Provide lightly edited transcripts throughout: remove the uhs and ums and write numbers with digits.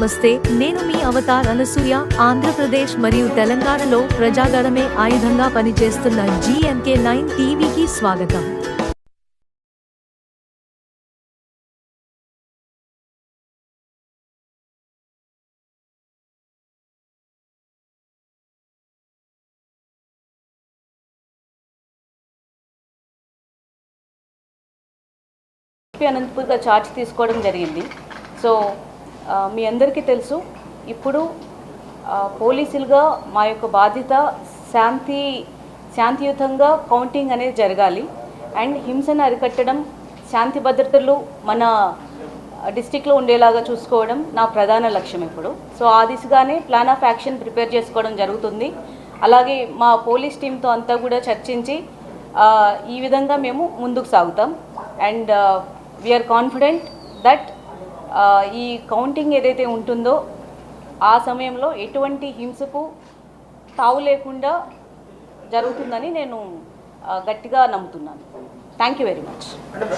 నమస్తే, నేను మీ అవతార్ అనసూయ. ఆంధ్రప్రదేశ్ మరియు తెలంగాణలో ప్రజాగళమే ఆయుధంగా పనిచేస్తున్న GMK9 టీవీకి స్వాగతం. అనంతపూర్గా చార్జ్ తీసుకోవడం జరిగింది. సో మీ అందరికీ తెలుసు, ఇప్పుడు పోలీసులుగా మా యొక్క బాధ్యత శాంతియుతంగా కౌంటింగ్ అనేది జరగాలి అండ్ హింసను అరికట్టడం, శాంతి భద్రతలు మన డిస్టిక్లో ఉండేలాగా చూసుకోవడం నా ప్రధాన లక్ష్యం ఇప్పుడు. సో ఆ దిశగానే ప్లాన్ ఆఫ్ యాక్షన్ ప్రిపేర్ చేసుకోవడం జరుగుతుంది. అలాగే మా పోలీస్ టీంతో అంతా కూడా చర్చించి ఈ విధంగా మేము ముందుకు సాగుతాం. అండ్ వీఆర్ కాన్ఫిడెంట్ దట్ ఈ కౌంటింగ్ ఏదైతే ఉంటుందో ఆ సమయంలో ఎటువంటి హింసకు తావు లేకుండా జరుగుతుందని నేను గట్టిగా నమ్ముతున్నాను. Thank you very much.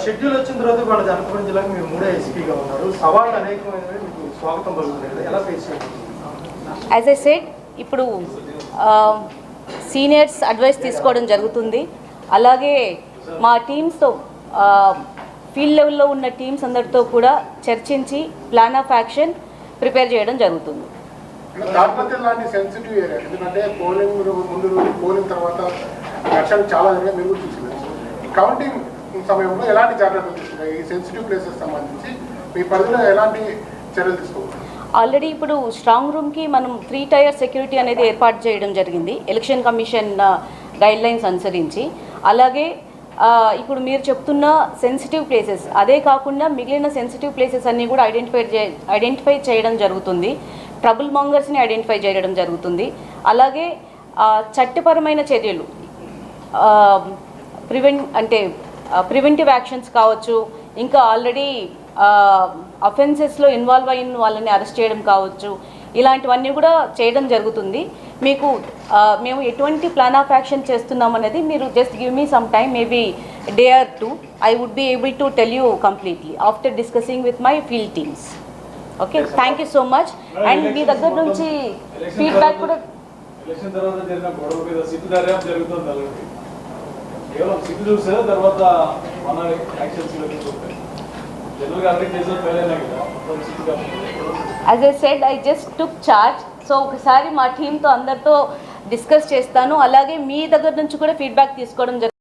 Schedule వచ్చిన తర్వాత మన అనంతపురం జిల్లాకు మీరు 3వ ఎస్పీగా ఉన్నారు. సవాళ్ళు అనేకమైనవి, మీకు స్వాగతం పలుకుతుంది. ఎలా ఫేస్ చేయాలి? యాజ్ ఐ సెడ్, ఇప్పుడు సీనియర్స్ అడ్వైస్ తీసుకోవడం జరుగుతుంది. అలాగే మా టీమ్స్తో ఫీల్డ్ లెవెల్లో ఉన్న టీమ్స్ అందరితో కూడా చర్చించి ప్లాన్ ఆఫ్ యాక్షన్ ప్రిపేర్ చేయడం జరుగుతుంది. సెన్సిటివ్ ఏరియా, ఎందుకంటే పోలింగ్ ముందు రోజు, పోలింగ్ తర్వాత వర్షాలు చాలా మీరు చూసినారు. కౌంటింగ్ సమయంలో ఎలాంటి జాగ్రత్తలు తీసుకున్నాయి? ఈ సెన్సిటివ్ ప్లేసెస్ సంబంధించి మీ పరిధిలో ఎలాంటి చర్యలు తీసుకోవాలి? ఆల్రెడీ ఇప్పుడు స్ట్రాంగ్ రూమ్కి మనం 3 టైర్ సెక్యూరిటీ అనేది ఏర్పాటు చేయడం జరిగింది, ఎలక్షన్ కమిషన్ గైడ్లైన్స్ అనుసరించి. అలాగే ఇప్పుడు మీరు చెప్తున్న సెన్సిటివ్ ప్లేసెస్, అదే కాకుండా మిగిలిన సెన్సిటివ్ ప్లేసెస్ అన్నీ కూడా ఐడెంటిఫై చేయడం జరుగుతుంది. ట్రబుల్ మాంగర్స్ని ఐడెంటిఫై చేయడం జరుగుతుంది. అలాగే చట్టపరమైన చర్యలు, ప్రివెంటివ్ యాక్షన్స్ కావచ్చు, ఇంకా ఆల్రెడీ అఫెన్సెస్లో ఇన్వాల్వ్ అయిన వాళ్ళని అరెస్ట్ చేయడం కావచ్చు, ఇలాంటివన్నీ కూడా చేయడం జరుగుతుంది. మీకు మేము ఎటువంటి ప్లాన్ ఆఫ్ యాక్షన్ చేస్తున్నామనేది మీరు just give me some time, maybe day or 2. I would be able to tell you completely after discussing with my field teams. Okay, thank you so much. And మీ దగ్గర నుంచి feedback కూడా as I said, I just took charge. So ఒకసారి మా టీంతో అందరితో discuss చేస్తాను. అలాగే మీ దగ్గర నుంచి కూడా ఫీడ్బ్యాక్ తీసుకోవడం జరుగుతుంది.